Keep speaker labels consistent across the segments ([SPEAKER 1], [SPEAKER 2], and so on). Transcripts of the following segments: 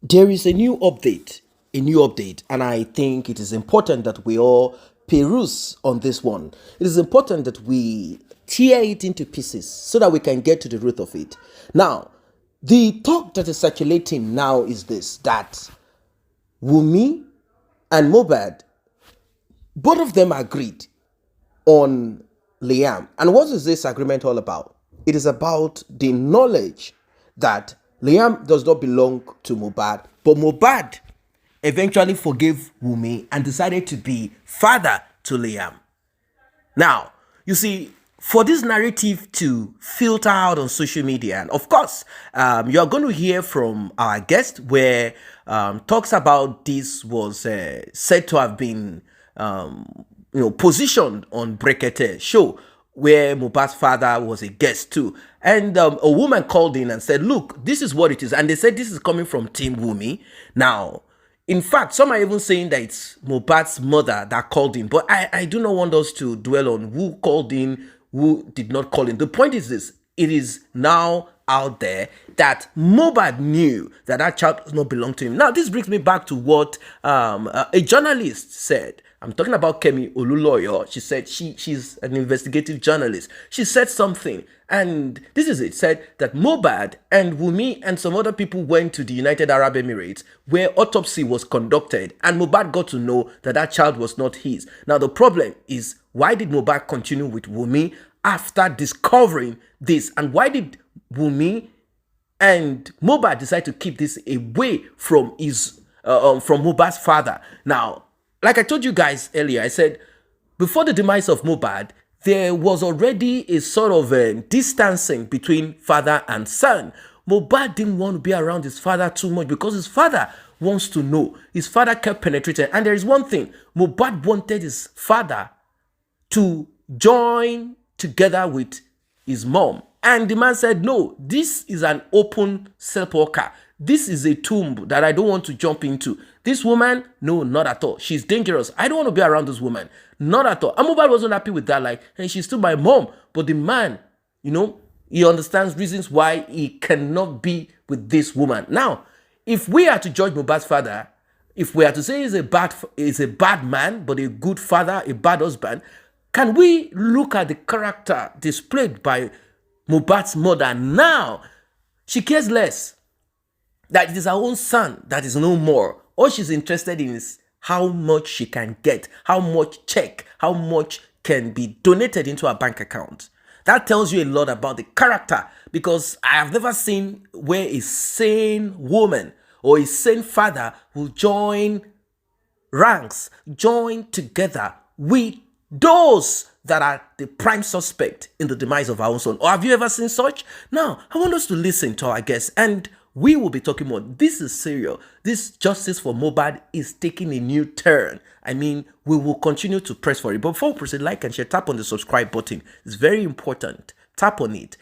[SPEAKER 1] There is a new update, and I think it is important that we all peruse on this one. It is important that we tear it into pieces so that we can get to the root of it. Now, the talk that is circulating now is this, that Wunmi and Mohbad, both of them agreed on Liam. And what is this agreement all about? It is about the knowledge that Liam does not belong to Mohbad, but Mohbad eventually forgave Wunmi and decided to be father to Liam. Now, you see, for this narrative to filter out on social media, and of course, you are going to hear from our guest where talks about this was said to have been positioned on Brekete show where Mohbad's father was a guest too. And a woman called in and said, look, this is what it is. And they said this is coming from Team Wunmi. Now, in fact, some are even saying that it's Mohbad's mother that called in. But I do not want us to dwell on who called in, who did not call in. The point is this. It is now out there that Mohbad knew that that child does not belong to him. Now, this brings me back to what a journalist said. I'm talking about Kemi Oluloyo. She said she's an investigative journalist. She said something, and this is it. Said that Mohbad and Wunmi and some other people went to the United Arab Emirates where autopsy was conducted, and Mohbad got to know that that child was not his. Now, the problem is, why did Mohbad continue with Wunmi after discovering this? And why did Wunmi and Mohbad decide to keep this away from his from Mohbad's father? Now, like I told you guys earlier, I said before the demise of Mohbad, there was already a sort of distancing between father and son. Mohbad didn't want to be around his father too much because his father wants to know. His father kept penetrating. And there is one thing, Mohbad wanted his father to join together with his mom. And the man said, no, this is an open sepulcher. This is a tomb that I don't want to jump into. This woman, no, not at all. She's dangerous. I don't want to be around this woman. Not at all. And Mohbad wasn't happy with that. Like, hey, she's still my mom. But the man, he understands reasons why he cannot be with this woman. Now, if we are to judge Mohbad's father, if we are to say he's a bad man, but a good father, a bad husband, can we look at the character displayed by Mohbad's mother now? She cares less that it is her own son that is no more. All she's interested in is how much she can get, how much check, how much can be donated into her bank account. That tells you a lot about the character, because I have never seen where a sane woman or a sane father will join ranks, join together with those that are the prime suspect in the demise of our own son. Or have you ever seen such? Now, I want us to listen to our guests, and we will be talking more. This is serious. This justice for Mohbad is taking a new turn. I mean, we will continue to press for it. But before we proceed, like and share, tap on the subscribe button. It's very important. Tap on it.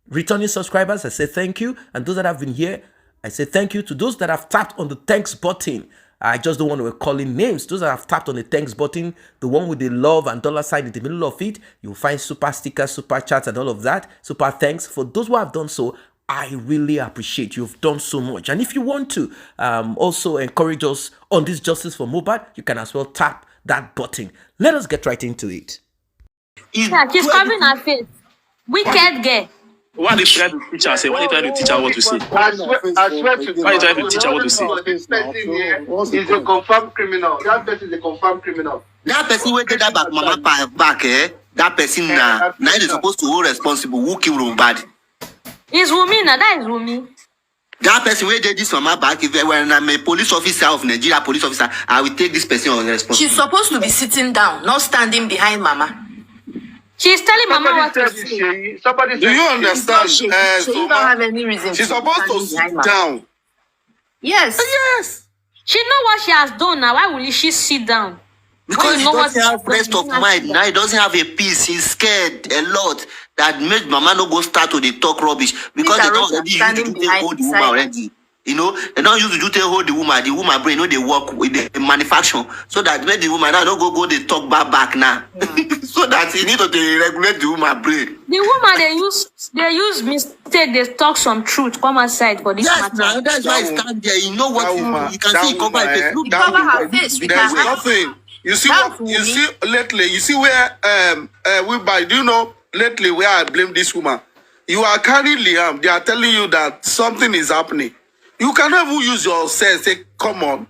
[SPEAKER 1] Returning subscribers, I say thank you. And those that have been here, I say thank you. To those that have tapped on the thanks button, I just don't want to call in names. Those that have tapped on the thanks button, the one with the love and dollar sign in the middle of it, you'll find super stickers, super chats, and all of that. Super thanks. For those who have done so, I really appreciate. You've done so much. And if you want to also encourage us on this justice for Mohbad, you can as well tap that button. Let us get right into it.
[SPEAKER 2] Yeah, she's covering her face. Wicked girl.
[SPEAKER 3] Why are they trying to teach her? Say, why are they trying to teach her what to say?
[SPEAKER 4] I swear to
[SPEAKER 3] Why are they trying to teach her what to say?
[SPEAKER 4] this person here is a confirmed criminal. That person is a confirmed criminal.
[SPEAKER 5] That person who did that back, mama back, that person now is supposed to hold responsible. Who killed Mohbad?
[SPEAKER 2] It's Wunmi now. That is Wunmi.
[SPEAKER 5] That person who did this mama back, if when I'm a police officer of Nigeria, police officer, I will take this person on responsibility.
[SPEAKER 6] She's supposed to be sitting down, not standing behind mama.
[SPEAKER 2] She's telling mama what to say.
[SPEAKER 4] Do
[SPEAKER 3] you understand?
[SPEAKER 6] She don't have any reason.
[SPEAKER 3] She's supposed to sit down.
[SPEAKER 6] Yes.
[SPEAKER 3] Yes.
[SPEAKER 2] She know what she has done now. Why will she sit down?
[SPEAKER 5] Because he doesn't have rest of mind. Now he doesn't have a peace. He's scared a lot. That made mama no go start to the talk rubbish. Because they don't already use to hold the woman already. They don't use to hold the woman brain, they work with the manufacture. So that made the woman now don't go they talk back now. so that he need to regulate the woman brain.
[SPEAKER 2] The woman they use mistake, they talk some truth, come aside for this
[SPEAKER 5] Yes,
[SPEAKER 2] matter.
[SPEAKER 5] now that's why he stand there. You know what you can see. Cover her face. Look,
[SPEAKER 6] Cover her face with her
[SPEAKER 3] There's
[SPEAKER 6] hand.
[SPEAKER 3] nothing. You see
[SPEAKER 6] That's
[SPEAKER 3] what you
[SPEAKER 6] Wunmi.
[SPEAKER 3] see lately. You see where we buy. Do you know lately where I blame this woman? You are carrying Liam. They are telling you that something is happening. You cannot even use your sense. Say, come on,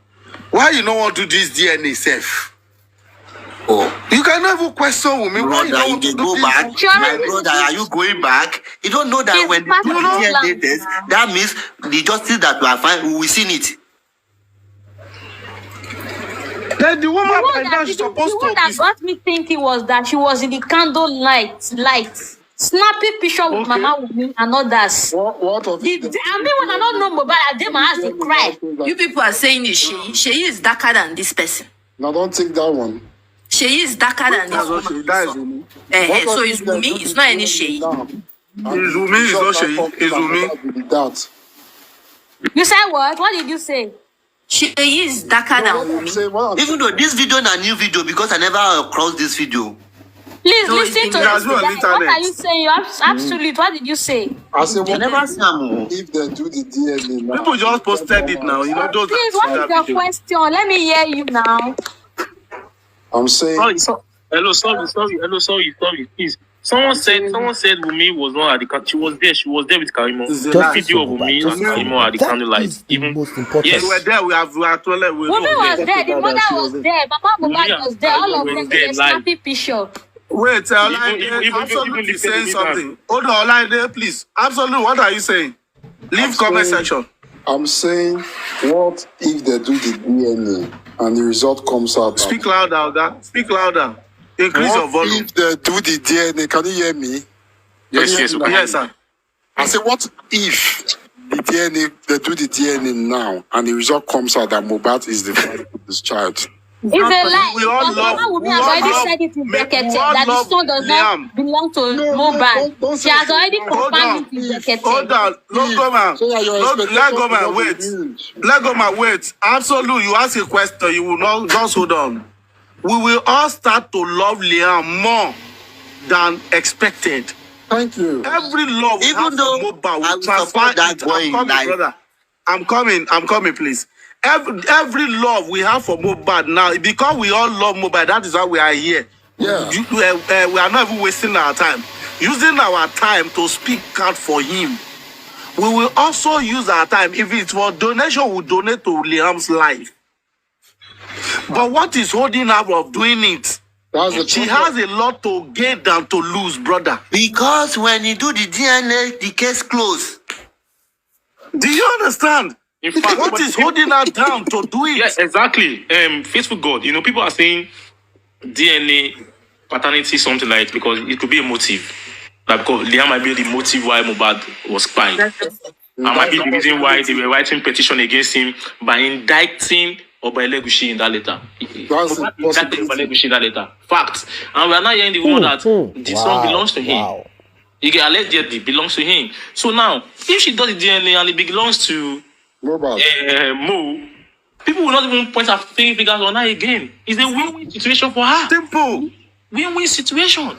[SPEAKER 3] why you don't want to do this DNA safe?
[SPEAKER 5] oh,
[SPEAKER 3] You cannot even question Wunmi. Why you
[SPEAKER 5] brother,
[SPEAKER 3] don't
[SPEAKER 5] you
[SPEAKER 3] want to
[SPEAKER 5] dey
[SPEAKER 3] do
[SPEAKER 5] go
[SPEAKER 3] this?
[SPEAKER 5] back. My
[SPEAKER 2] Sure.
[SPEAKER 5] brother, are you going back? You don't know that
[SPEAKER 2] It's
[SPEAKER 5] when
[SPEAKER 2] part
[SPEAKER 5] you
[SPEAKER 2] of
[SPEAKER 5] do
[SPEAKER 2] the
[SPEAKER 5] DNA
[SPEAKER 2] plan.
[SPEAKER 5] test, that means the justice that we are fine, we will see it.
[SPEAKER 3] Then the woman
[SPEAKER 2] The
[SPEAKER 3] by
[SPEAKER 2] one
[SPEAKER 3] now
[SPEAKER 2] that,
[SPEAKER 3] is
[SPEAKER 2] the
[SPEAKER 3] supposed
[SPEAKER 2] one
[SPEAKER 3] to
[SPEAKER 2] that
[SPEAKER 3] be.
[SPEAKER 2] got me thinking was that she was in the candle light, snapping picture with Mama Wunmi and others.
[SPEAKER 4] What of
[SPEAKER 2] I mean, when I don't know Mohbad, I did my ass to cry.
[SPEAKER 6] You people are saying it's Sheyi. Sheyi is darker than this person.
[SPEAKER 4] Now don't take that one.
[SPEAKER 6] Sheyi is darker than this woman.
[SPEAKER 3] That is Wunmi.
[SPEAKER 6] So it's Wunmi. It's not any Sheyi.
[SPEAKER 3] It's Wunmi, it's not Sheyi. It's Wunmi.
[SPEAKER 4] That.
[SPEAKER 2] You said what? What did you say?
[SPEAKER 6] Sheyi is darker than Wunmi.
[SPEAKER 4] Say what?
[SPEAKER 5] Even though this video is a new video because I never crossed this video.
[SPEAKER 2] Please
[SPEAKER 6] So
[SPEAKER 2] listen
[SPEAKER 6] it's
[SPEAKER 2] to
[SPEAKER 6] been
[SPEAKER 2] this.
[SPEAKER 3] as well on
[SPEAKER 2] What
[SPEAKER 3] internet.
[SPEAKER 2] are you saying? You're absolute. What did you say?
[SPEAKER 4] I say
[SPEAKER 5] I
[SPEAKER 4] what
[SPEAKER 5] never see am.
[SPEAKER 4] if they do the DNA now?
[SPEAKER 3] People just posted it now. You know those.
[SPEAKER 2] Please, what is your question? Let me hear you now.
[SPEAKER 4] I'm saying
[SPEAKER 7] Sorry, please. Someone said Wunmi was not at the candle. She was there with Karimo. The
[SPEAKER 1] Justice
[SPEAKER 7] video
[SPEAKER 1] for
[SPEAKER 7] of
[SPEAKER 1] Mohbad.
[SPEAKER 7] Wunmi and
[SPEAKER 1] Justice for
[SPEAKER 7] Karimo at the
[SPEAKER 1] Mohbad.
[SPEAKER 7] candlelight.
[SPEAKER 1] That is the
[SPEAKER 7] Even
[SPEAKER 1] most important.
[SPEAKER 7] yes,
[SPEAKER 3] We were there. We have toilet. We
[SPEAKER 2] Wunmi was there. The mother was there. Mama Mohbad
[SPEAKER 7] Yeah,
[SPEAKER 2] was there. All of
[SPEAKER 7] was
[SPEAKER 2] them.
[SPEAKER 7] there
[SPEAKER 2] They
[SPEAKER 7] live.
[SPEAKER 2] snappy picture.
[SPEAKER 3] Wait,
[SPEAKER 7] even
[SPEAKER 3] Olaide, absolutely
[SPEAKER 7] the
[SPEAKER 3] saying
[SPEAKER 7] television.
[SPEAKER 3] something. Hold on, Olaide, please. Absolutely, what are you saying? Leave comment section.
[SPEAKER 4] I'm saying what if they do the DNA and the result comes out?
[SPEAKER 3] Speak louder, Oga. Speak louder. Increase your
[SPEAKER 4] What
[SPEAKER 3] volume.
[SPEAKER 4] if they do the DNA? Can you hear me?
[SPEAKER 7] yes, okay.
[SPEAKER 3] Yes, sir.
[SPEAKER 4] I say what if the DNA they do the DNA now and the result comes out that Mohbad is the father of this child?
[SPEAKER 2] It's a lie.
[SPEAKER 3] We all
[SPEAKER 2] Because
[SPEAKER 3] love-
[SPEAKER 2] Mama
[SPEAKER 3] we
[SPEAKER 2] Wunmi has
[SPEAKER 3] all
[SPEAKER 2] already
[SPEAKER 3] love-
[SPEAKER 2] said it in
[SPEAKER 3] we
[SPEAKER 2] Bekete
[SPEAKER 3] all
[SPEAKER 2] that the
[SPEAKER 3] love
[SPEAKER 2] son does
[SPEAKER 3] Liam.
[SPEAKER 2] not belong to
[SPEAKER 4] No,
[SPEAKER 2] Mohbad.
[SPEAKER 4] don't
[SPEAKER 2] She
[SPEAKER 4] say
[SPEAKER 2] has
[SPEAKER 4] so.
[SPEAKER 2] already
[SPEAKER 3] Hold
[SPEAKER 2] confirmed
[SPEAKER 3] on.
[SPEAKER 2] it in Bekete.
[SPEAKER 3] Hold on. Let go, man.
[SPEAKER 4] So that your
[SPEAKER 3] Let
[SPEAKER 4] expectation
[SPEAKER 3] go, man.
[SPEAKER 4] will not be
[SPEAKER 3] Wait.
[SPEAKER 4] huge.
[SPEAKER 3] Let go, man. Wait. Absolutely. You ask a question. You will not. Just hold on. We will all start to love Liam more than expected.
[SPEAKER 4] Thank you.
[SPEAKER 3] Every love we
[SPEAKER 5] Even
[SPEAKER 3] have
[SPEAKER 5] though
[SPEAKER 3] for Mohbad,
[SPEAKER 5] I
[SPEAKER 3] we
[SPEAKER 5] will
[SPEAKER 3] transfer
[SPEAKER 5] support that
[SPEAKER 3] it.
[SPEAKER 5] boy
[SPEAKER 3] I'm
[SPEAKER 5] in
[SPEAKER 3] coming,
[SPEAKER 5] life.
[SPEAKER 3] brother. I'm coming, please. Every love we have for Mohbad now, because we all love Mohbad, that is why we are here.
[SPEAKER 4] Yeah.
[SPEAKER 3] We are not even wasting our time. Using our time to speak out for him. We will also use our time. If it's for donation, we'll donate to Liam's life. But what is holding her of doing it?
[SPEAKER 4] That's the
[SPEAKER 3] She
[SPEAKER 4] problem.
[SPEAKER 3] has a lot to gain than to lose, brother.
[SPEAKER 5] Because when you do the DNA, the case closed.
[SPEAKER 3] Do you understand?
[SPEAKER 7] In fact,
[SPEAKER 3] What is holding her down to do it?
[SPEAKER 7] Yes, exactly. Faithful God. You know, people are saying DNA paternity something like because it could be a motive. Like because Liam might be the motive why Mohbad was crying. And might be the reason why they were writing petition against him by indicting Obailegushi in that letter.
[SPEAKER 4] That's
[SPEAKER 7] Mohbad
[SPEAKER 4] the
[SPEAKER 7] indicted Obailegushi in that letter. Fact. And we are not hearing the one that the son belongs to him.
[SPEAKER 1] Wow.
[SPEAKER 7] You get allegedly belongs to him. So now, if she does the DNA and it belongs to
[SPEAKER 4] Mohbad.
[SPEAKER 7] Mo, people will not even point out fingers on her again. It's a win-win situation for her.
[SPEAKER 3] Simple.
[SPEAKER 7] Win-win situation.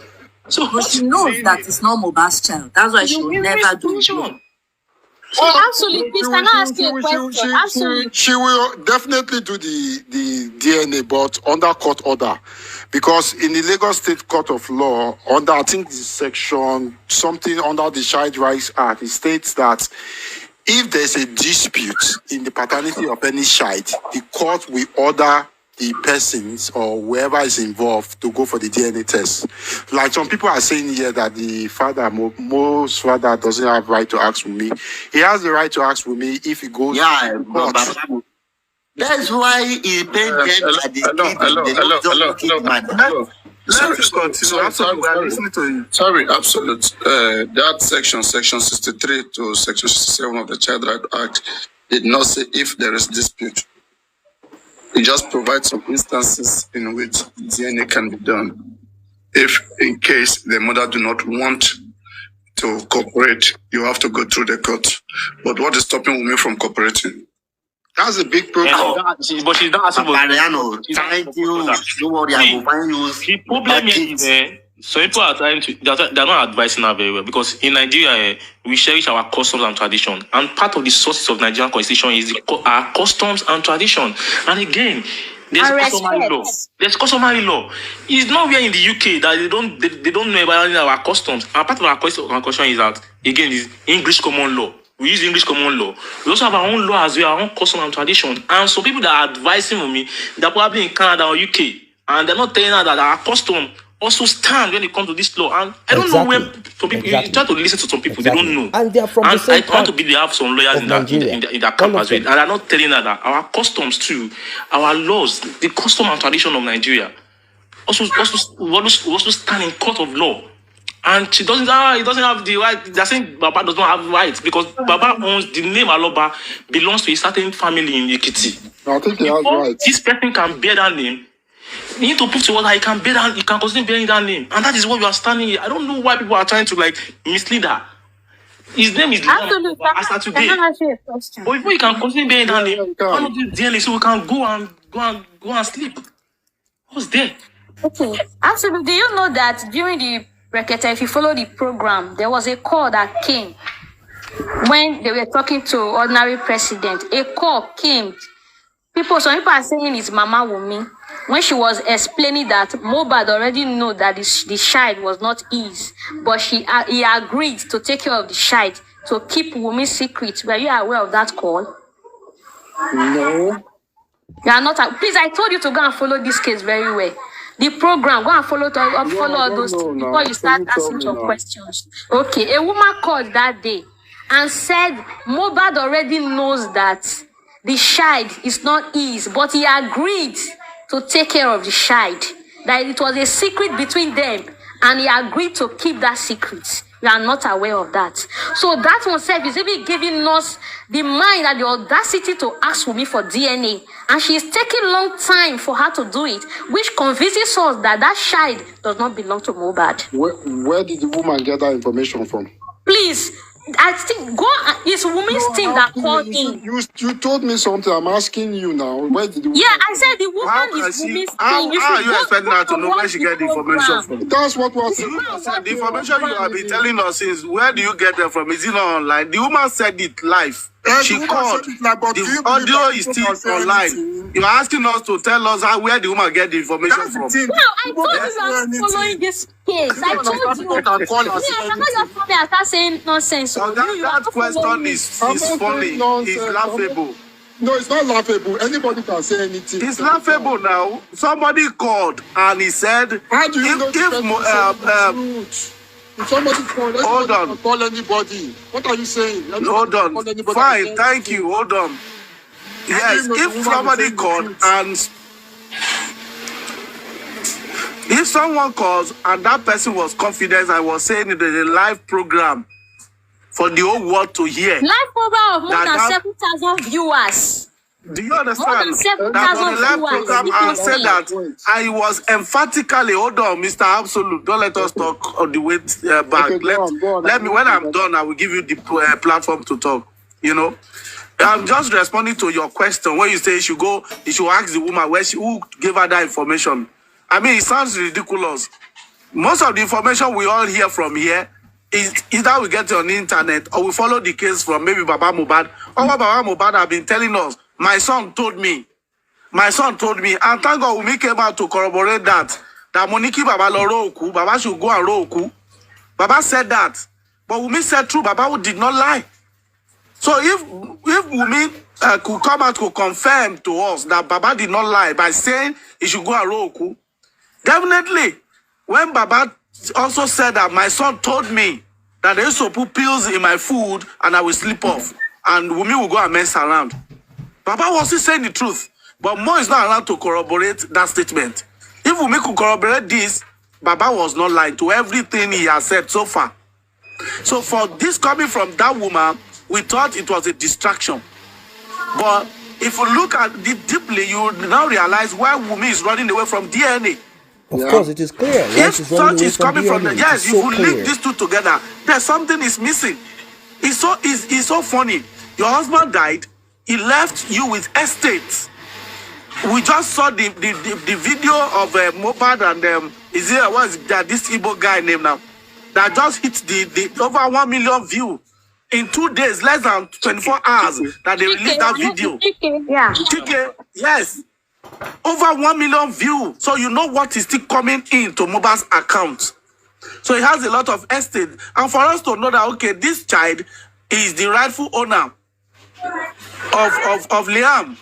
[SPEAKER 7] So
[SPEAKER 6] But she knows that it's not Mohbad's child. That's why she will never do it.
[SPEAKER 2] Absolutely. Please, can I ask you a question? Absolutely.
[SPEAKER 4] She will definitely do the DNA, but under court order. Because in the Lagos State Court of Law, under, I think, this section, something under the Child Rights Act, it states that if there's a dispute in the paternity of any child, the court will order the persons or whoever is involved to go for the DNA test. Like some people are saying here that the father, Mo's father, doesn't have right to ask Wunmi. He has the right to ask Wunmi if he goes
[SPEAKER 5] Yeah,
[SPEAKER 4] to court.
[SPEAKER 5] but that's why he paid them that they keep man.
[SPEAKER 3] Let's continue. Absolutely, we are listening to you.
[SPEAKER 8] Sorry, absolute. That section 63 to section 67 of the Child Rights Act, did not say if there is dispute. It just provides some instances in which DNA can be done. If, in case the mother do not want to cooperate, you have to go through the court. But what is stopping women from cooperating?
[SPEAKER 4] That's a big problem.
[SPEAKER 7] But she's not asking for.
[SPEAKER 5] Thank you. Don't worry, I will find you.
[SPEAKER 7] The problem here is so people are trying to they're not advising her very well, because in Nigeria we cherish our customs and tradition, and part of the sources of Nigerian constitution is our customs and tradition. And again, there's customary law. There's customary law. It's nowhere in the UK that they don't know about our customs. And part of our constitution is that again is English common law. We use English common law. We also have our own law as well, our own custom and tradition. And so people that are advising me, they're probably in Canada or UK, and they're not telling her that our custom also stand when it comes to this law. And I don't know where some people you try to listen to some people, they don't know.
[SPEAKER 1] And they are from the same
[SPEAKER 7] I want to be they have some lawyers in that camp as well. And I'm not telling her that our customs too, our laws, the custom and tradition of Nigeria also stand in court of law. And she doesn't he doesn't have the right. They're saying Baba does not have rights because Baba owns the name Aloba belongs to a certain family in Ekiti.
[SPEAKER 4] I think he has rights.
[SPEAKER 7] This person can bear that name. You need to prove to us that he can bear that, he can continue bearing that name. And that is what you are standing here. I don't know why people are trying to mislead her. His name is
[SPEAKER 2] Absolutely.
[SPEAKER 7] as of today. But if we can continue bearing that name, why not do DNA so we can go and sleep? What's there?
[SPEAKER 2] Okay. Absolutely. Do you know that during the Rekete, if you follow the program, there was a call that came when they were talking to ordinary president. A call came. Some people are saying it's Mama Wunmi. When she was explaining that Mohbad already knew that the child was not his, but he agreed to take care of the child to keep Wunmi's secret. Were you aware of that call?
[SPEAKER 4] No.
[SPEAKER 2] You are not. Please, I told you to go and follow this case very well. The program, go and follow all those things before you start asking some questions. Okay, a woman called that day and said Mohbad already knows that the child is not his, but he agreed to take care of the child. That it was a secret between them, and he agreed to keep that secret. You are not aware of that. So that one self is even giving us the mind and the audacity to ask for me for DNA. And she is taking long time for her to do it, which convinces us that that child does not belong to Mohbad.
[SPEAKER 4] Where did the woman get that information from?
[SPEAKER 2] Please, I think it's Wunmi's team that called in.
[SPEAKER 4] You told me something. I'm asking you now. Where did the woman?
[SPEAKER 2] Yeah, I said the woman is Wunmi's team.
[SPEAKER 3] How are you expecting her to know where she get the information from?
[SPEAKER 4] That's what was
[SPEAKER 3] The information you have been telling us is where do you get them from? Is it not online? The woman said it live. She called. The audio is still online. You are asking us to tell us where the woman get the information from.
[SPEAKER 2] No, I told you are not following this case. I told you. I cannot just come here and start saying nonsense.
[SPEAKER 3] So that question is funny. It's laughable.
[SPEAKER 4] No, it's not laughable. Anybody can say anything.
[SPEAKER 3] It's laughable now. Somebody called and he said,
[SPEAKER 4] how do you know if somebody call anybody, what are you saying?
[SPEAKER 3] Hold on. Fine, thank you. Hold on. Yes, if somebody called and if someone calls and that person was confident and was saying in the live program for the whole world to hear.
[SPEAKER 2] Live program of more than 7,000 viewers.
[SPEAKER 3] Do you understand?
[SPEAKER 2] More than 7,000
[SPEAKER 3] that on the live program I said that I was emphatically, hold on, Mr. Absolute, don't let us talk on the way back.
[SPEAKER 4] Okay,
[SPEAKER 3] let me, when I'm done, I will give you the platform to talk. You know, I'm just responding to your question when you say you should ask the woman who gave her that information. I mean, it sounds ridiculous. Most of the information we all hear from here is either we get it on the internet or we follow the case from maybe Baba Mohbad or what Baba Mohbad have been telling us. My son told me, and thank God Wunmi came out to corroborate that Moniki Baba Loroku, Baba should go and Roku. Baba said that, but Wunmi said true. Baba did not lie. So if Wunmi could come out to confirm to us that Baba did not lie by saying he should go and Roku, definitely, when Baba also said that my son told me that they used to put pills in my food and I will sleep off, and Wunmi will go and mess around. Baba was still saying the truth, but Mo is not allowed to corroborate that statement. If Wunmi could corroborate this, Baba was not lying to everything he has said so far. So for this coming from that woman, we thought it was a distraction. But if you look at it deeply, you will now realize why Wunmi is running away from DNA.
[SPEAKER 1] Of course, it is clear.
[SPEAKER 3] If such is coming from the yes, if you link these two together, there's something is missing. It's so funny. Your husband died. He left you with estates. We just saw the video of Mohbad and is it what is that this Igbo guy name now that just hit the over 1 million view in 2 days, less than 24 hours that they released that video.
[SPEAKER 2] Yeah.
[SPEAKER 3] TK, yes, over 1 million view. So you know what is still coming into Mohbad's account. So he has a lot of estate, and for us to know that okay, this child is the rightful owner of Liam.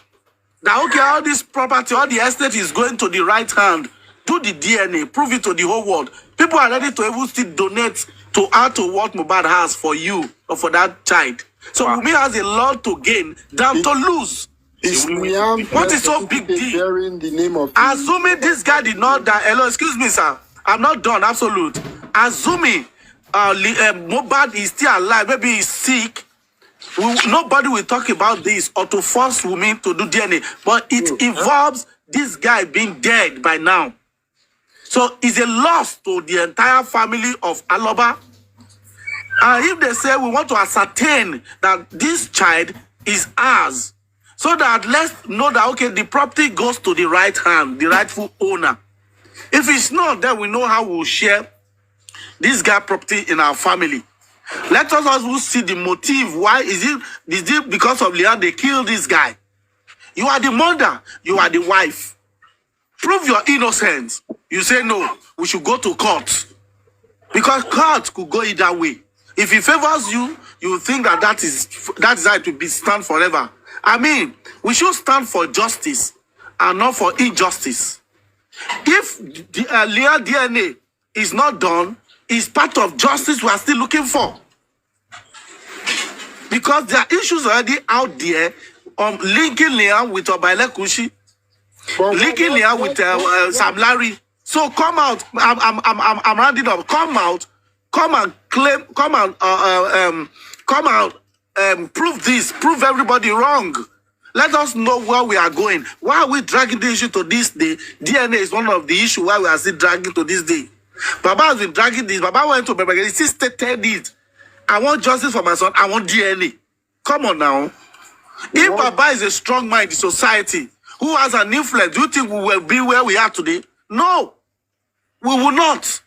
[SPEAKER 3] That okay, all this property, all the estate is going to the right hand. Do the DNA, prove it to the whole world. People are ready to even still donate to add to what Mohbad has for you or for that child. So Wunmi has a lot to gain than to lose. What is so big deal?
[SPEAKER 4] The name of
[SPEAKER 3] Assuming this guy did not die, hello, excuse me, sir. I'm not done, absolute. Assuming Mohbad is still alive, maybe he's sick. Nobody will talk about this or to force Wunmi to do DNA, but it involves this guy being dead by now. So it's a loss to the entire family of Aloba. And if they say we want to ascertain that this child is ours, so that let's know that okay, the property goes to the right hand, the rightful owner. If it's not, then we know how we'll share this guy property in our family. Let us also see the motive. Why is it because of Liam they killed this guy? You are the mother, you are the wife. Prove your innocence. You say no, we should go to court. Because court could go either way. If he favors you, you think that is how it will be stand forever. I mean, we should stand for justice and not for injustice. If the Liam DNA is not done, it's part of justice we are still looking for. Because there are issues already out there linking Liam with Obaile Kushi, linking Liam with Sam Larry. So come out. I'm rounding up. Come out. Come and claim. Come out. Prove this. Prove everybody wrong. Let us know where we are going. Why are we dragging the issue to this day? DNA is one of the issues why we are still dragging to this day. Baba has been dragging this. Baba went to Baba. He still stated it. I want justice for my son. I want DNA. Come on now. If Baba is a strong mind in society who has an influence, do you think we will be where we are today? No. We will not.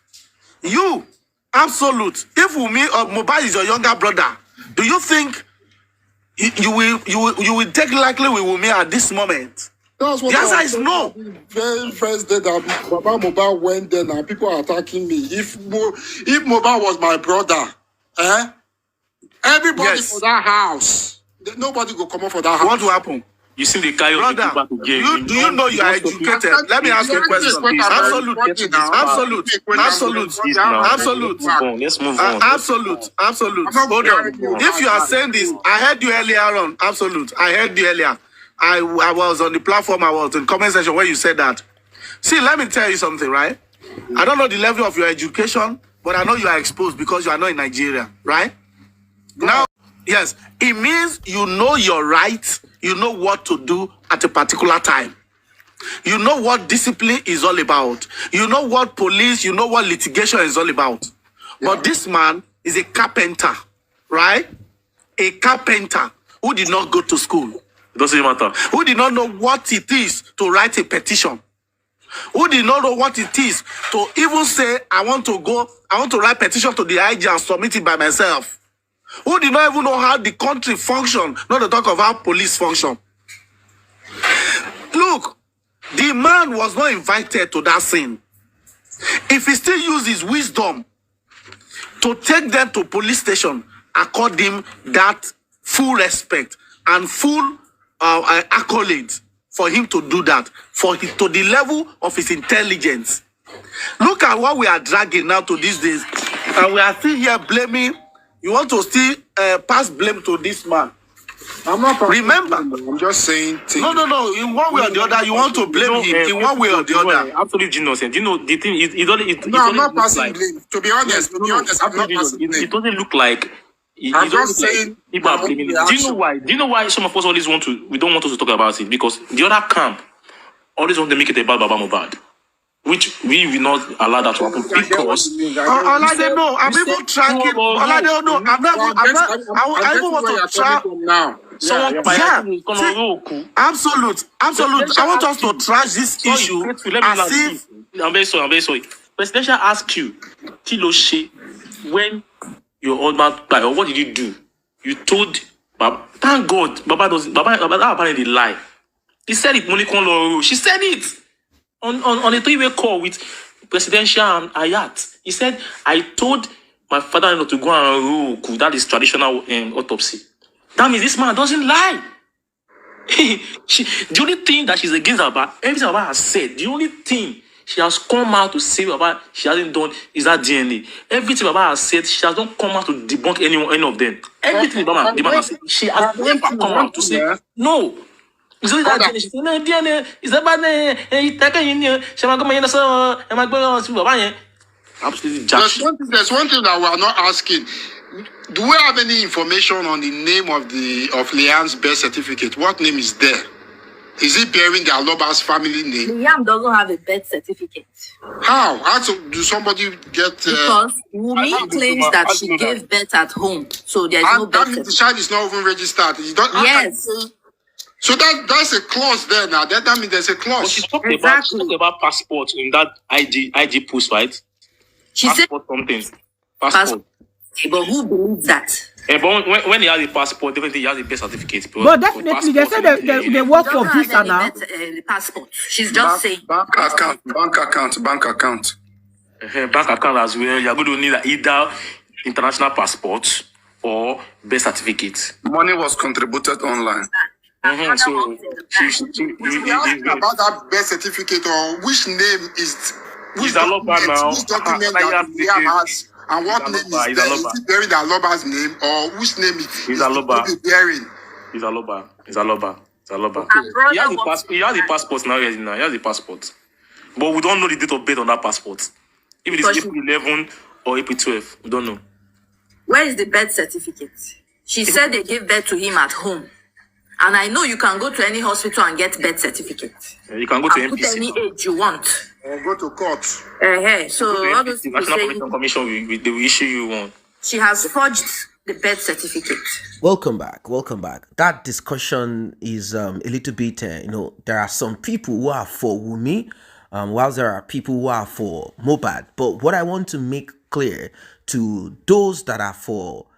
[SPEAKER 3] You, absolute. If Wunmi or Mohbad is your younger brother, do you think you will take likely with Wunmi at this moment?
[SPEAKER 4] That's what
[SPEAKER 3] the answer is no.
[SPEAKER 4] Very first day that Baba Mohbad went there, now people are attacking me. If Mohbad was my brother, everybody for that house, nobody go come up for that house.
[SPEAKER 3] What will happen?
[SPEAKER 7] You see the guy
[SPEAKER 3] brother, do you know you are educated? Let me ask you a question. Absolute.
[SPEAKER 7] Let's move on.
[SPEAKER 3] Absolute. Hold on. If you are saying this, I heard you earlier on. Absolute. I heard you earlier. I was on the platform. I was in the comment section where you said that. See, let me tell you something, right? I don't know the level of your education, but I know you are exposed because you are not in Nigeria, right? Now, yes, it means you know your rights. You know what to do at a particular time. You know what discipline is all about. You know what police, you know what litigation is all about. Yeah. But this man is a carpenter, right? A carpenter who did not go to school.
[SPEAKER 7] It doesn't matter.
[SPEAKER 3] Who did not know what it is to write a petition. Who did not know what it is to even say, I want to write petition to the IG and submit it by myself. Who did not even know how the country function, not to talk of how police function. Look, the man was not invited to that scene. If he still used his wisdom to take them to police station, accord him that full respect and full accolades for him to do that, to the level of his intelligence. Look at what we are dragging now to these days. And we are still here blaming. You want to still pass blame to this man.
[SPEAKER 4] I'm not.
[SPEAKER 3] Remember,
[SPEAKER 4] I'm just saying.
[SPEAKER 3] No. In one way or the other, you want to blame him. In one way or the other.
[SPEAKER 7] Absolutely innocent. You know the thing.
[SPEAKER 4] I'm not passing blame. To be honest, I'm not passing blame.
[SPEAKER 7] It doesn't look like.
[SPEAKER 4] I'm just saying.
[SPEAKER 7] People are blaming it. Do you know why? Do you know why some of us always we don't want us to talk about it? Because the other camp always want to make it about Baba Mohbad, which we will not allow that to happen because
[SPEAKER 3] Olade, no, I'm even tracking. Olade, no, I'm not. I even want to track now.
[SPEAKER 7] Someone
[SPEAKER 3] absolute. I want us to trash this issue as if
[SPEAKER 7] I'm very sorry. Presidential ask you, Tiloshe, when your husband died, or what did you do? You told Baba, thank God, Baba apparently lie. He said it, Monica Loro. She said it on a 3-way call with Presidential and Ayat. He said, I told my father-in-law to go and rule. That is traditional autopsy. That means this man doesn't lie. The only thing that she's against about everything Baba has said, the only thing she has come out to say Baba she hasn't done is that DNA. Everything Baba has said, she has not come out to debunk any of them. Everything the man has said, she has never come out to say no. It's only that DNA. She said, no, DNA is about the absolutely jack.
[SPEAKER 4] There's one thing that we are not asking. Do we have any information on the name of Leanne's birth certificate? What name is there? Is it bearing the Aloba's family name?
[SPEAKER 6] Liam doesn't have a birth certificate.
[SPEAKER 4] How? Do somebody get...
[SPEAKER 6] Because Wunmi claims that she gave birth at home. So there's no birth
[SPEAKER 4] that means the child is not even registered.
[SPEAKER 6] Yes.
[SPEAKER 4] So that's a clause there now. That means there's a clause.
[SPEAKER 7] But she talked about passport in that IG post, right?
[SPEAKER 6] She
[SPEAKER 7] passport
[SPEAKER 6] said
[SPEAKER 7] something. Passport.
[SPEAKER 6] But who believes that?
[SPEAKER 7] But when he has a passport, definitely he has a birth certificate.
[SPEAKER 9] But definitely, they said they work for visa now.
[SPEAKER 6] Passport. She's just saying.
[SPEAKER 8] Bank account.
[SPEAKER 7] Bank account as well. You're going to need either international passport or birth certificate.
[SPEAKER 8] Money was contributed online.
[SPEAKER 7] So
[SPEAKER 4] about that birth certificate or which name is which document that Liam has and what name is there? Is it bearing the Aloba's name or which name is bearing?
[SPEAKER 7] It's Aloba. He has a passport now. He has a passport, but we don't know the date of birth on that passport. If it is April 11 or April 12, we don't know.
[SPEAKER 6] Where is the birth certificate? She said they gave birth to him at home. And I know you can go to any hospital and get birth certificate.
[SPEAKER 7] You can go to
[SPEAKER 6] put
[SPEAKER 7] NPC.
[SPEAKER 6] any age you want.
[SPEAKER 4] Or go to court.
[SPEAKER 6] So obviously
[SPEAKER 7] National Commission they will issue you one.
[SPEAKER 6] She has forged the birth certificate.
[SPEAKER 1] Welcome back. That discussion is a little bit, there are some people who are for Wunmi, whilst there are people who are for Mohbad. But what I want to make clear to those that are for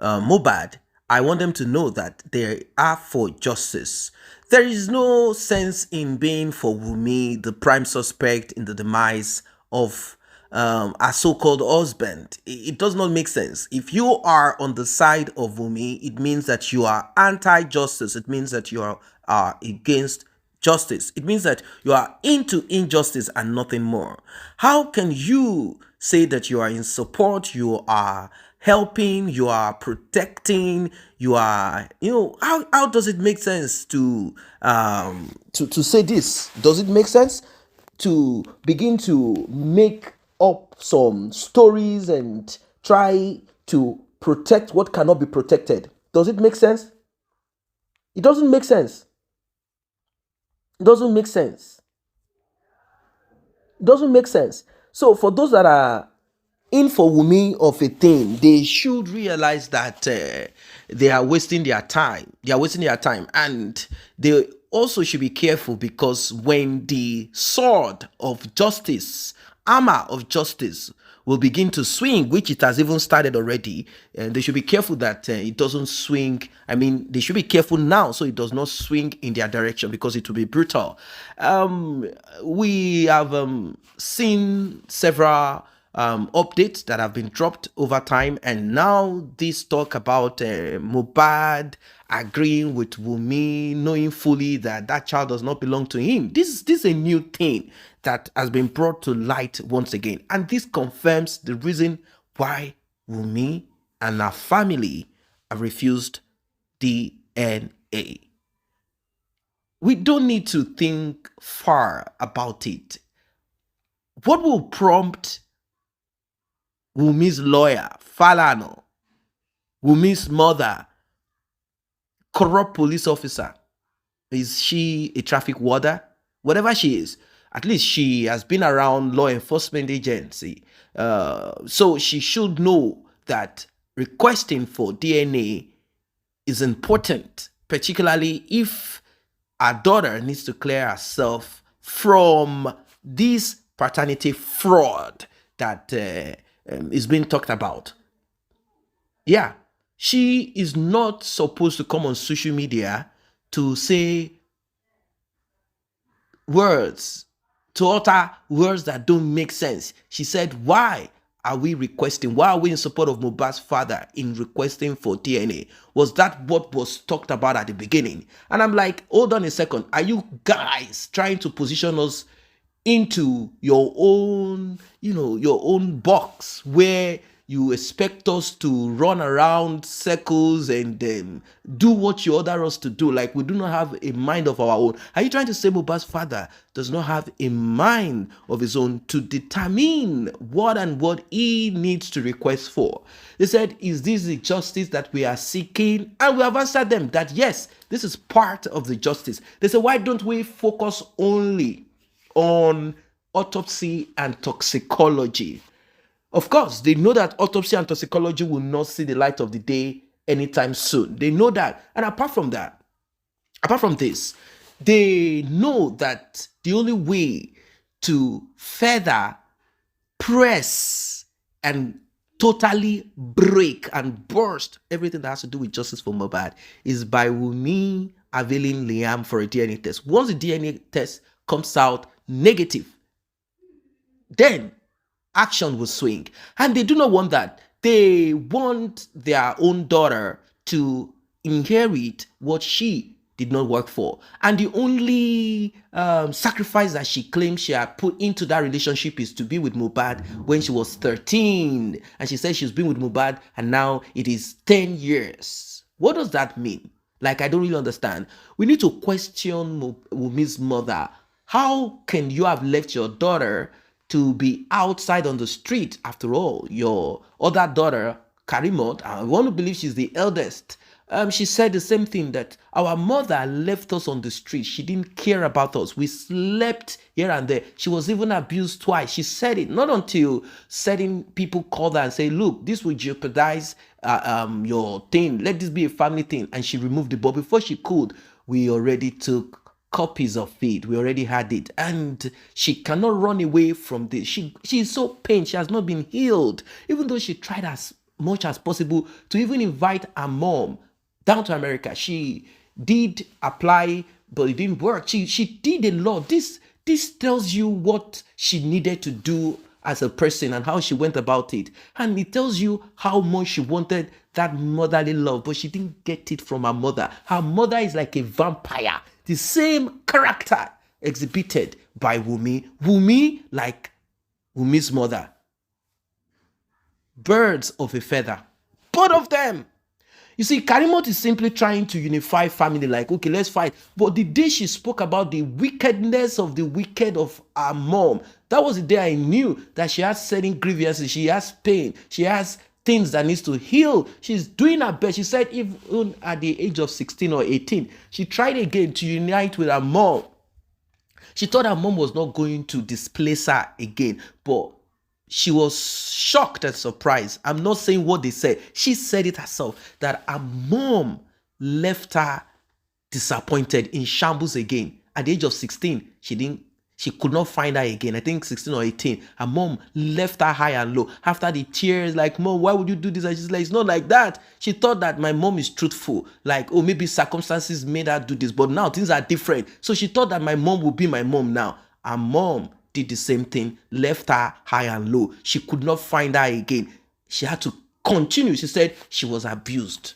[SPEAKER 1] Mohbad, I want them to know that they are for justice. There is no sense in being for Wunmi, the prime suspect in the demise of a so-called husband. It does not make sense. If you are on the side of Wunmi, it means that you are anti-justice. It means that you are against justice. It means that you are into injustice and nothing more. How can you say that you are in support, you are helping, you are protecting, you are, how does it make sense to say this? Does it make sense to begin to make up some stories and try to protect what cannot be protected? Does it make sense? It doesn't make sense. It doesn't make sense. It doesn't make sense. So for those that are in for Wunmi of a thing, they should realize that they are wasting their time. They are wasting their time, and they also should be careful, because when the sword of justice, armor of justice, will begin to swing, which it has even started already, they should be careful that it doesn't swing. I mean, they should be careful now so it does not swing in their direction, because it will be brutal. We have seen several updates that have been dropped over time, and now this talk about Mohbad agreeing with Wunmi, knowing fully that that child does not belong to him. This is a new thing that has been brought to light once again, and this confirms the reason why Wunmi and her family have refused DNA. We don't need to think far about it. What will prompt Wunmi's lawyer, Falano, Wunmi's mother, corrupt police officer? Is she a traffic warder? Whatever she is, at least she has been around law enforcement agency. So she should know that requesting for DNA is important, particularly if our daughter needs to clear herself from this paternity fraud that is being talked about. Yeah, she is not supposed to come on social media to say words, to utter words that don't make sense. She said, why are we requesting? Why are we in support of Mohbad's father in requesting for DNA? Was that what was talked about at the beginning? And I'm like, hold on a second. Are you guys trying to position us into your own, your own box where you expect us to run around circles and do what you order us to do? Like we do not have a mind of our own. Are you trying to say Mohbad's father does not have a mind of his own to determine what and what he needs to request for? They said, is this the justice that we are seeking? And we have answered them that yes, this is part of the justice. They said, why don't we focus only on autopsy and toxicology? Of course, they know that autopsy and toxicology will not see the light of the day anytime soon. They know that. And apart from this, they know that the only way to further press and totally break and burst everything that has to do with justice for Mohbad is by Wunmi availing Liam for a DNA test. Once the DNA test comes out negative, then action will swing. And they do not want that. They want their own daughter to inherit what she did not work for. And the only sacrifice that she claims she had put into that relationship is to be with Mohbad when she was 13. And she said she's been with Mohbad and now it is 10 years. What does that mean? Like, I don't really understand. We need to question Wunmi's mother. How can you have left your daughter to be outside on the street? After all, your other daughter, Karimot, I want to believe she's the eldest. She said the same thing, that our mother left us on the street. She didn't care about us. We slept here and there. She was even abused twice. She said it, not until certain people called her and say, look, this will jeopardize your thing. Let this be a family thing. And she removed it. But before she could, we already took copies of it. We already had it. And she cannot run away from this. She is so pained. She has not been healed. Even though she tried as much as possible to even invite her mom down to America. She did apply, but it didn't work. She did a lot. This tells you what she needed to do as a person and how she went about it. And it tells you how much she wanted that motherly love, but she didn't get it from her mother. Her mother is like a vampire. The same character exhibited by Wunmi. Wunmi, like Wunmi's mother. Birds of a feather. Both of them. You see, Karimot is simply trying to unify family, like, okay, let's fight. But the day she spoke about the wickedness of the wicked of her mom, that was the day I knew that she has certain grievances, she has pain, she has things that needs to heal. She's doing her best. She said even at the age of 16 or 18, she tried again to unite with her mom. She thought her mom was not going to displace her again, but she was shocked and surprised. I'm not saying what they said. She said it herself, that her mom left her disappointed, in shambles again. At the age of 16, she could not find her again. I think 16 or 18. Her mom left her high and low. After the tears, like, Mom, why would you do this? And she's like, it's not like that. She thought that my mom is truthful. Like, oh, maybe circumstances made her do this. But now things are different. So she thought that my mom would be my mom now. Her mom did the same thing, left her high and low. She could not find her again. She had to continue. She said she was abused.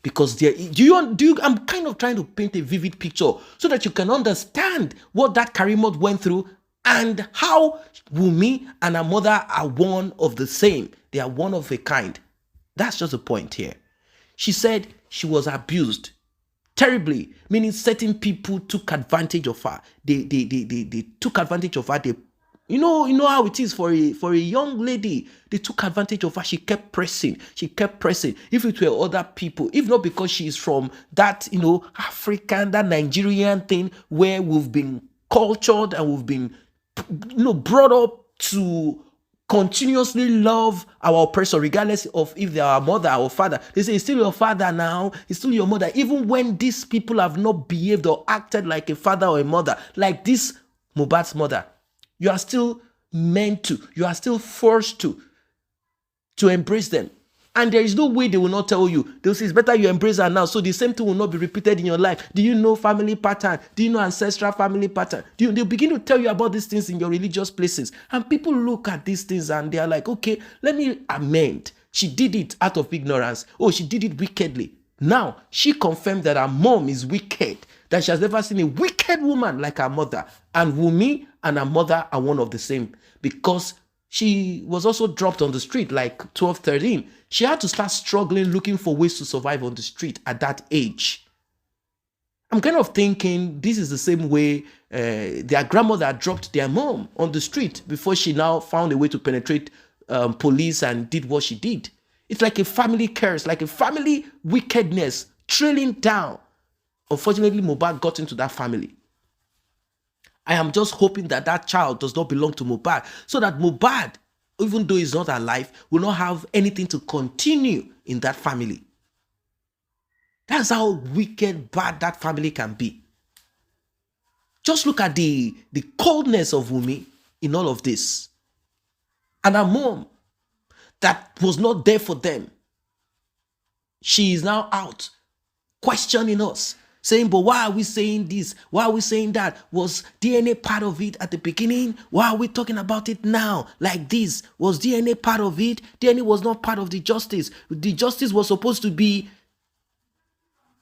[SPEAKER 1] Because I'm kind of trying to paint a vivid picture so that you can understand what that Karimot went through and how Wunmi and her mother are one of the same. They are one of a kind. That's just the point here. She said she was abused terribly, meaning certain people took advantage of her. They took advantage of her. You know how it is for a young lady. They took advantage of her. She kept pressing. If it were other people, if not because she is from that, African, that Nigerian thing where we've been cultured and we've been, brought up to continuously love our oppressor, regardless of if they are our mother or father. They say, it's still your father now, it's still your mother. Even when these people have not behaved or acted like a father or a mother, like this Mohbad's mother, you are still meant to, you are still forced to embrace them. And there is no way they will not tell you. They'll say, it's better you embrace her now, so the same thing will not be repeated in your life. Do you know family pattern? Do you know ancestral family pattern? They'll begin to tell you about these things in your religious places. And people look at these things and they're like, okay, let me amend. She did it out of ignorance. Oh, she did it wickedly. Now, she confirmed that her mom is wicked, that she has never seen a wicked woman like her mother. And Wunmi and her mother are one of the same, because she was also dropped on the street like 12, 13. She had to start struggling, looking for ways to survive on the street at that age. I'm kind of thinking this is the same way their grandmother dropped their mom on the street before she now found a way to penetrate police and did what she did. It's like a family curse, like a family wickedness trailing down. Unfortunately, Mohbad got into that family. I am just hoping that that child does not belong to Mohbad, so that Mohbad, even though he's not alive, will not have anything to continue in that family. That's how wicked, bad that family can be. Just look at the coldness of Wunmi in all of this. And her mom, that was not there for them. She is now out questioning us, saying, but why are we saying this? Why are we saying that? Was DNA part of it at the beginning? Why are we talking about it now like this? Was DNA part of it? DNA was not part of the justice. The justice was supposed to be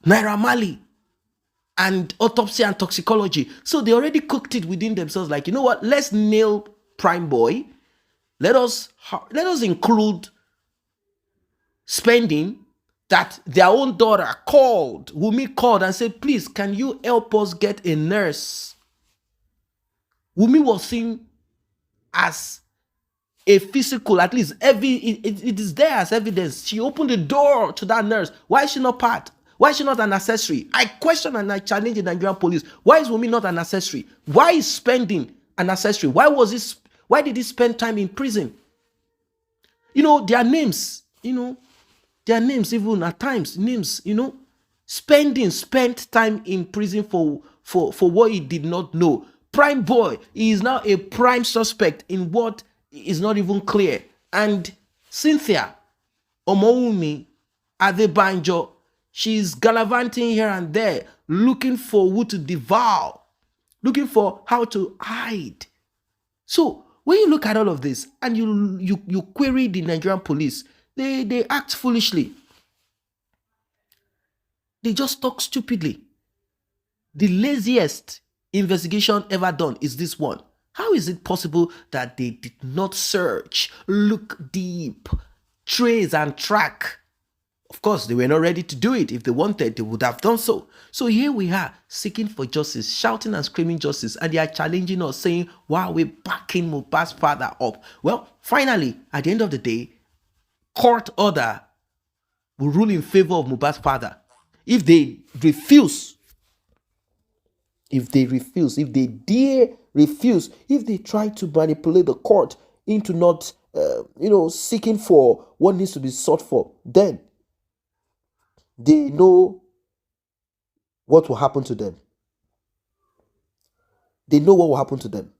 [SPEAKER 1] Naira Marley and autopsy and toxicology. So they already cooked it within themselves. Like, you know what? Let's nail Prime Boy. Let us include spending that their own daughter called, Wunmi called and said, please, can you help us get a nurse? Wunmi was seen as a physical, at least it is there as evidence. She opened the door to that nurse. Why is she not part? Why is she not an accessory? I question and I challenge the Nigerian police. Why is Wunmi not an accessory? Why is spending an accessory? Why did he spend time in prison? You know, their names, their names, even at times, names, spent time in prison for what he did not know. Prime Boy, he is now a prime suspect in what is not even clear. And Cynthia Omowumi Adebanjo, she's gallivanting here and there, looking for who to devour, looking for how to hide. So when you look at all of this and you query the Nigerian police, they act foolishly. They just talk stupidly. The laziest investigation ever done is this one. How is it possible that they did not search, look deep, trace and track? Of course, they were not ready to do it. If they wanted, they would have done so. So here we are, seeking for justice, shouting and screaming justice, and they are challenging us, saying, why are we backing Mohbad's father up? Well, finally, at the end of the day, court order will rule in favor of Mohbad's father. If they refuse, if they dare refuse, if they try to manipulate the court into not, seeking for what needs to be sought for, then they know what will happen to them. They know what will happen to them.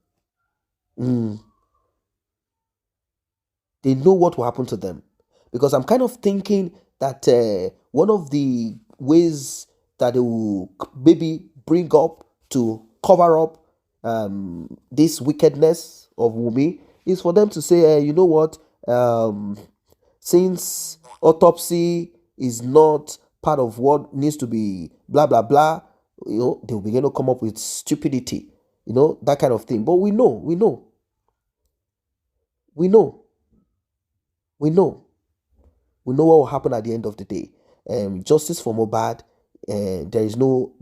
[SPEAKER 1] They know what will happen to them. Because I'm kind of thinking that one of the ways that they will maybe bring up to cover up this wickedness of Wunmi is for them to say, you know what, since autopsy is not part of what needs to be blah, blah, blah, they'll begin to come up with stupidity, that kind of thing. But we know what will happen at the end of the day. Justice for Mohbad, there is no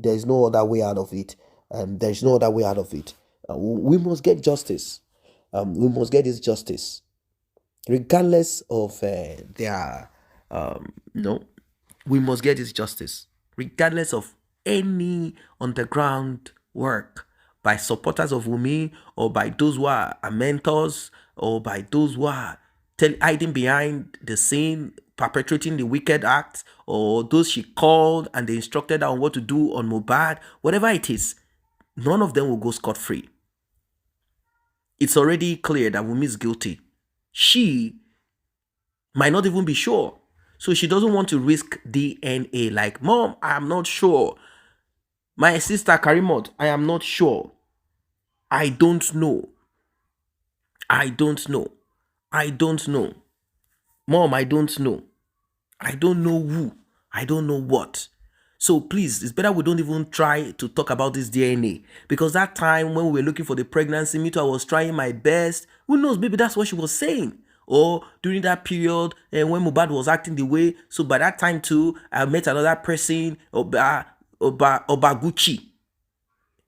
[SPEAKER 1] other way out of it. There's no other way out of it. We must get justice. We must get this justice, regardless of their we must get this justice, regardless of any underground work by supporters of Wunmi or by those who are mentors or by those who are hiding behind the scene, perpetrating the wicked acts, or those she called and they instructed her on what to do on Mohbad, whatever it is, none of them will go scot-free. It's already clear that Wunmi is guilty. She might not even be sure. So she doesn't want to risk DNA. Like, Mom, I am not sure. My sister Karimot, I am not sure. I don't know. I don't know. I don't know. Mom, I don't know. I don't know who. I don't know what. So please, it's better we don't even try to talk about this DNA. Because that time when we were looking for the pregnancy, me too, I was trying my best. Who knows, maybe that's what she was saying. Or during that period, when Mohbad was acting the way, so by that time too, I met another person, Obaguchi.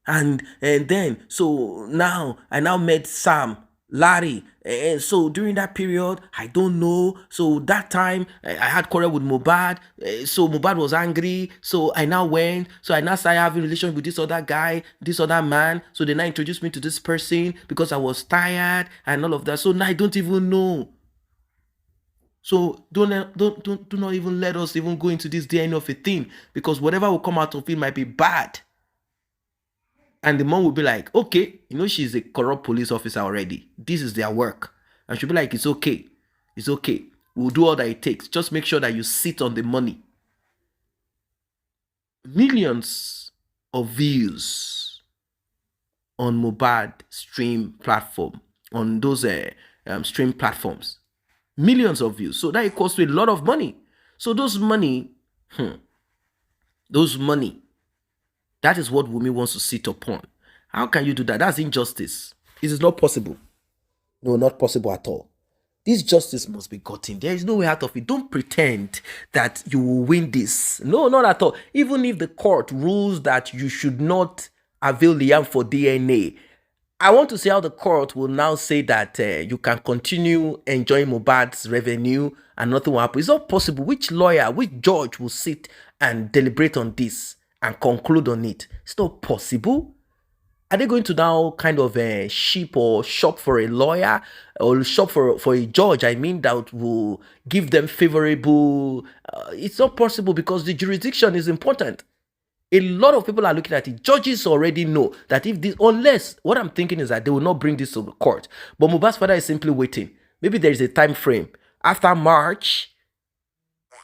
[SPEAKER 1] And then, so now, I now met Sam, Larry. And so during that period, I don't know. So that time, I had quarrel with Mohbad. So Mohbad was angry. So I now went. So I now started having a relationship with this other guy, this other man. So they now introduced me to this person because I was tired and all of that. So now I don't even know. So do not even let us even go into this DNA of a thing, because whatever will come out of it might be bad. And the mom will be like, okay, she's a corrupt police officer already. This is their work. And she'll be like, it's okay. It's okay. We'll do all that it takes. Just make sure that you sit on the money. Millions of views on Mohbad stream platform, on those stream platforms. Millions of views. So that equals to a lot of money. So those money, that is what Wunmi wants to sit upon. How can you do that? That's injustice. It is not possible. No, not possible at all. This justice must be gotten. There is no way out of it. Don't pretend that you will win this. No, not at all. Even if the court rules that you should not avail Liam for DNA, I want to see how the court will now say that you can continue enjoying Mohbad's revenue and nothing will happen. It's not possible. Which lawyer, which judge will sit and deliberate on this and conclude on it? It's not possible. Are they going to now kind of ship or shop for a lawyer or shop for a judge? I mean, that will give them favorable. It's not possible because the jurisdiction is important. A lot of people are looking at it. Judges already know that if this, unless, what I'm thinking is that they will not bring this to the court. But Mohbad's father is simply waiting. Maybe there is a time frame. After March,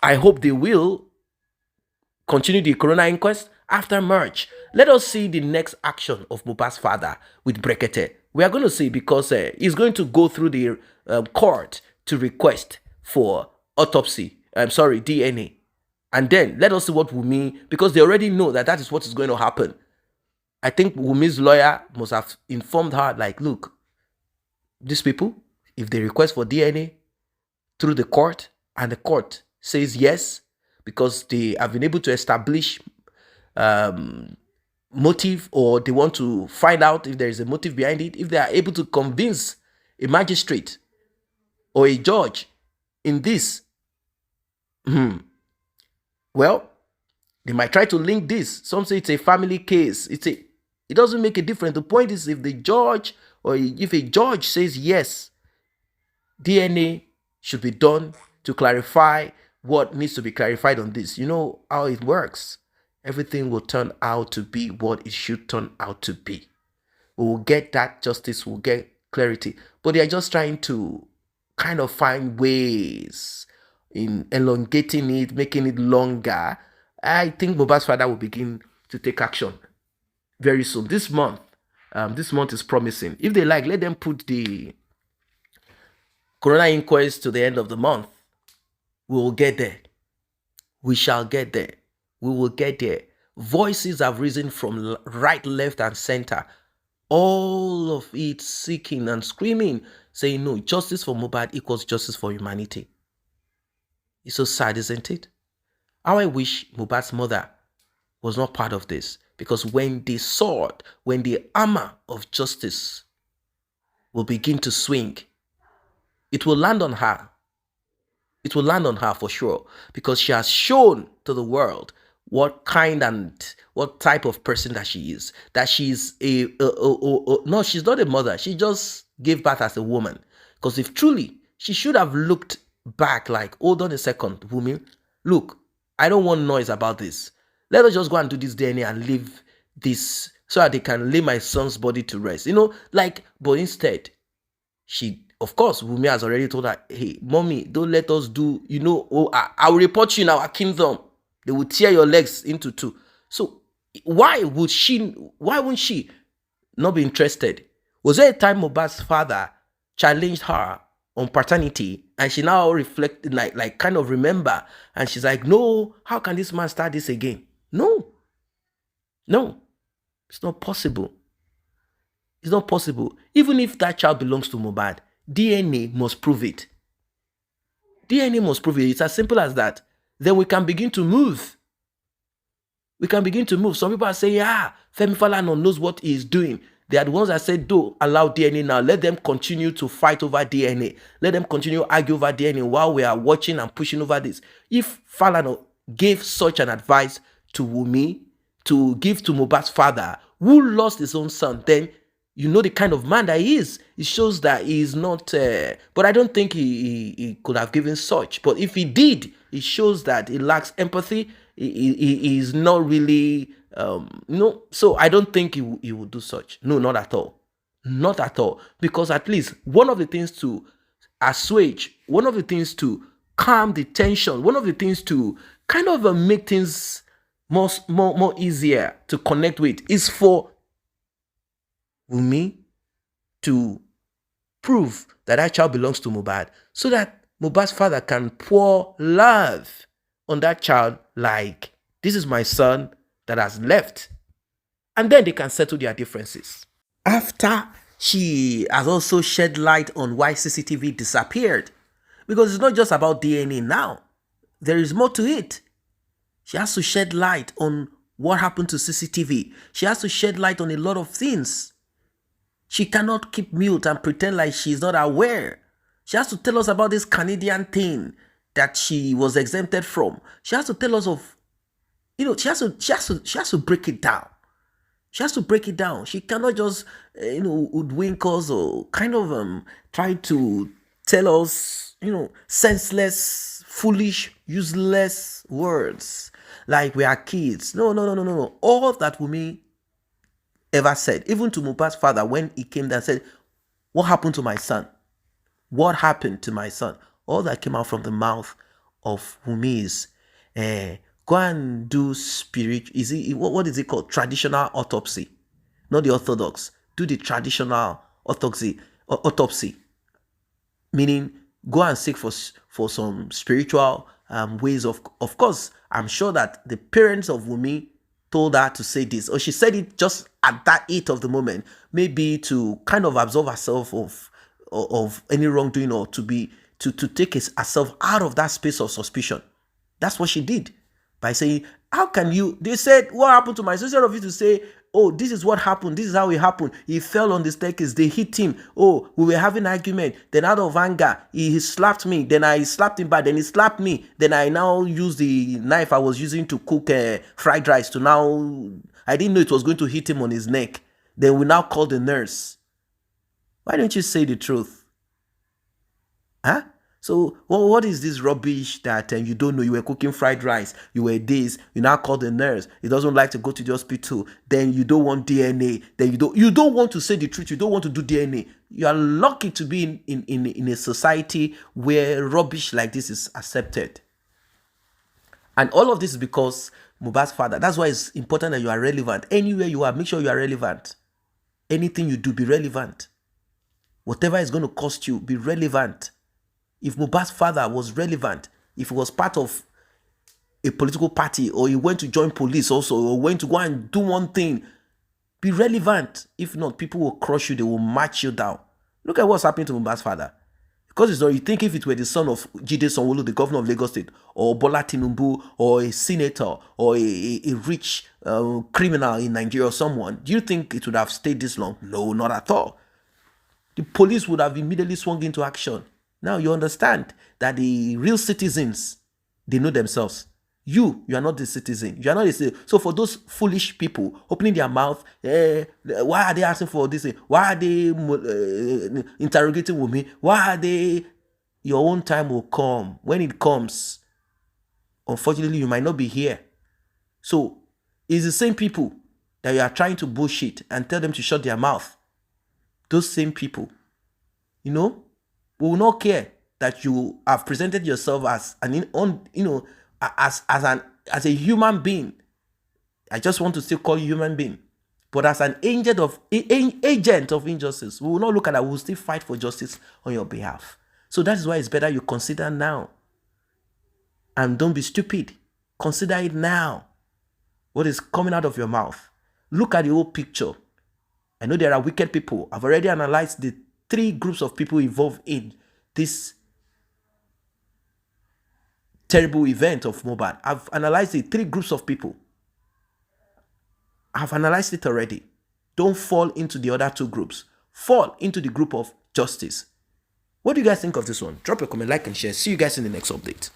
[SPEAKER 1] I hope they will continue the coroner inquest. After March, let us see the next action of Mohbad's father with Brekete. We are going to see, because he's going to go through the court to request for DNA. And then let us see what Wunmi, because they already know that is what is going to happen. I think Wunmi's lawyer must have informed her, like, look, these people, if they request for DNA through the court and the court says yes, because they have been able to establish motive, or they want to find out if there is a motive behind it, if they are able to convince a magistrate or a judge in this, well, they might try to link this. Some say it's a family case. It doesn't make a difference. The point is, if the judge or if a judge says yes, DNA should be done to clarify what needs to be clarified on this. You know how it works. Everything will turn out to be what it should turn out to be. We will get that justice, we'll get clarity. But they are just trying to kind of find ways in elongating it, making it longer. I think Mohbad's father will begin to take action very soon. This month is promising. If they like, let them put the coroner inquest to the end of the month. We will get there. We shall get there. We will get there. Voices have risen from right, left, and center. All of it seeking and screaming, saying, no, justice for Mohbad equals justice for humanity. It's so sad, isn't it? How I wish Mohbad's mother was not part of this. Because when the sword, when the armor of justice will begin to swing, it will land on her. It will land on her for sure. Because she has shown to the world what kind and what type of person that she is. That she's no, she's not a mother. She just gave birth as a woman. Because if truly, she should have looked back like, hold on a second, Wunmi, look, I don't want noise about this. Let us just go and do this DNA and leave this so that they can lay my son's body to rest. But instead, of course, Wunmi has already told her, hey, mommy, don't let us do, I will report you in our kingdom. They will tear your legs into two. So why wouldn't she not be interested? Was there a time Mohbad's father challenged her on paternity and she now reflected, like kind of remember, and she's like, no, how can this man start this again? No, it's not possible. It's not possible. Even if that child belongs to Mohbad, DNA must prove it. DNA must prove it. It's as simple as that. Then we can begin to move. Some people are saying, Femi Falana knows what he is doing. They are the ones that said, don't allow DNA now. Let them continue to fight over DNA. Let them continue to argue over DNA while we are watching and pushing over this. If Falana gave such an advice to Wunmi, to give to Mohbad's father, who lost his own son, then you know the kind of man that he is. It shows that he is not, but I don't think he could have given such. But if he did, it shows that he lacks empathy. He is not really, so I don't think he would do such. No, not at all. Not at all. Because at least one of the things to assuage, one of the things to calm the tension, one of the things to kind of make things more easier to connect with is for Wunmi to prove that that child belongs to Mohbad, so that Mohbad's father can pour love on that child, like, this is my son that has left. And then they can settle their differences. After she has also shed light on why CCTV disappeared, because it's not just about DNA now. There is more to it. She has to shed light on what happened to CCTV. She has to shed light on a lot of things. She cannot keep mute and pretend like she's not aware. She has to tell us about this Canadian thing that she was exempted from. She has to tell us of, she has to break it down. She has to break it down. She cannot just, hoodwink us or kind of try to tell us, senseless, foolish, useless words like we are kids. No. All that Wunmi ever said, even to Mohbad's father when he came there and said, what happened to my son? What happened to my son? All that came out from the mouth of Wunmi is, go and do what is it called? Traditional autopsy. Not the orthodox. Do the traditional autopsy. Meaning, go and seek for some spiritual ways of course, I'm sure that the parents of Wunmi told her to say this, or she said it just at that heat of the moment, maybe to kind of absolve herself of any wrongdoing, or to take herself out of that space of suspicion. That's what she did by saying, how can you, they said, what happened to my son? Instead of you to say, oh, this is what happened, this is how it happened, he fell on the staircase, they hit him, oh, we were having an argument, then out of anger, he slapped me, then I slapped him back, then he slapped me, then I now used the knife I was using to cook fried rice to now, I didn't know it was going to hit him on his neck, then we now call the nurse. Why don't you say the truth? Huh? So what is this rubbish that you don't know? You were cooking fried rice, you were this, you now call the nurse, he doesn't like to go to the hospital, then you don't want DNA, then you don't want to say the truth, you don't want to do DNA. You are lucky to be in a society where rubbish like this is accepted. And all of this is because Mohbad's father. That's why it's important that you are relevant. Anywhere you are, make sure you are relevant. Anything you do, be relevant. Whatever is going to cost you, be relevant. If Mohbad's father was relevant, if he was part of a political party, or he went to join police also, or went to go and do one thing, be relevant. If not, people will crush you, they will march you down. Look at what's happening to Mohbad's father. Because it's not, you think if it were the son of Jide Sanwo-Olu, the governor of Lagos State, or Bola Tinubu, or a senator, or a rich criminal in Nigeria or someone, do you think it would have stayed this long? No, not at all. The police would have immediately swung into action. Now you understand that the real citizens, they know themselves. You are not the citizen. You are not the citizen. So for those foolish people opening their mouth, why are they asking for this? Why are they interrogating Wunmi? Why are they? Your own time will come. When it comes, unfortunately, you might not be here. So it's the same people that you are trying to bullshit and tell them to shut their mouth. Those same people, we will not care that you have presented yourself as as a human being. I just want to still call you human being, but as an agent of injustice, we will not look at that. We will still fight for justice on your behalf. So that is why it's better you consider now, and don't be stupid. Consider it now. What is coming out of your mouth? Look at the whole picture. I know there are wicked people. I've already analyzed the 3 groups of people involved in this terrible event of Mohbad. I've analyzed the 3 groups of people. I've analyzed it already. Don't fall into the other 2 groups. Fall into the group of justice. What do you guys think of this one? Drop a comment, like, and share. See you guys in the next update.